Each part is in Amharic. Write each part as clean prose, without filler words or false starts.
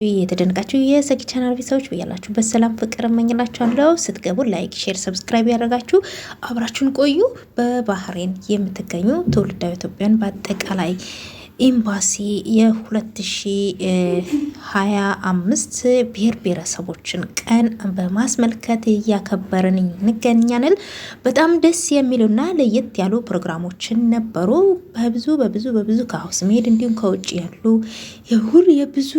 የተደነቃችሁ የሰኪ ቻናል ቤተሰቦች በያላችሁ በሰላም ፍቅር እመኝላችኋለሁ። ስትገቡ ላይክ፣ ሼር፣ ሰብስክራይብ ያደረጋችሁ አብራችሁን ቆዩ። በባህሬን የምትገኙ ትውልደ ኢትዮጵያን በአጠቃላይ ኤምባሲ የ2025 ብሔር ብሔረሰቦችን ቀን በማስመልከት እያከበርን እንገኛለን። በጣም ደስ የሚሉና ለየት ያሉ ፕሮግራሞችን ነበሩ። በብዙ ከሀውስ መሄድ እንዲሁም ከውጭ ያሉ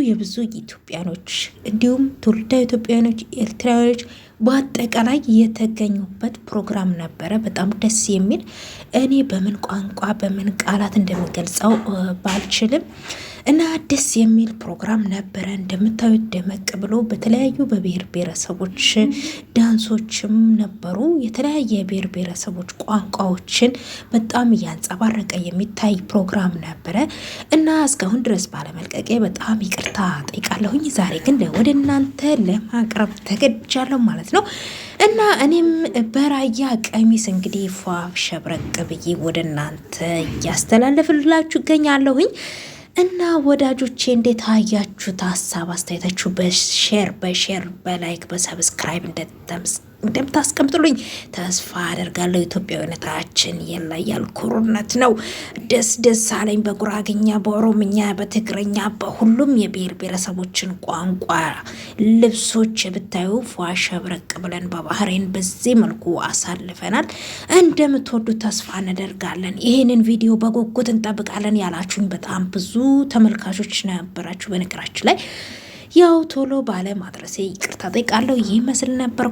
የብዙ ኢትዮጵያኖች እንዲሁም ትውልደ ኢትዮጵያኖች፣ ኤርትራዎች በአጠቃላይ የተገኙበት ፕሮግራም ነበረ። በጣም ደስ የሚል እኔ በምን ቋንቋ በምን ቃላት እንደምገልጸው ባልችልም እና ደስ የሚል ፕሮግራም ነበረ። እንደምታዩት ደመቅ ብሎ በተለያዩ በብሔር ብሔረሰቦች ዳንሶችም ነበሩ። የተለያየ ብሔር ብሔረሰቦች ቋንቋዎችን በጣም እያንጸባረቀ የሚታይ ፕሮግራም ነበረ እና እስካሁን ድረስ ባለመልቀቄ በጣም ይቅርታ ጠይቃለሁኝ። ዛሬ ግን ወደ እናንተ ለማቅረብ ተገድጃለሁ ማለት ነው እና እኔም በራያ ቀሚስ እንግዲህ ፏ ሸብረቅ ብዬ ወደ እናንተ እያስተላለፍላችሁ እገኛለሁኝ። እና ወዳጆቼ እንዴት አያችሁት? ሀሳብ አስተያየታችሁ በሼር በላይክ በሰብስክራይብ እንደምታስቀምጡልኝ ተስፋ አደርጋለሁ። ኢትዮጵያዊነታችን የላያል ኩሩነት ነው። ደስ አለኝ። በጉራግኛ፣ በኦሮምኛ፣ በትግረኛ በሁሉም የብሔር ብሔረሰቦችን ቋንቋ ልብሶች ብታዩ ፏ ሸብረቅ ብለን በባህሬን በዚህ መልኩ አሳልፈናል። እንደምትወዱት ተስፋ እናደርጋለን። ይህንን ቪዲዮ በጉጉት እንጠብቃለን ያላችሁኝ በጣም ብዙ ተመልካቾች ነበራችሁ። በነገራችን ላይ ያው ቶሎ ባለ ማድረሴ ይቅርታ ጠይቃለሁ። ይህ መስል ነበር።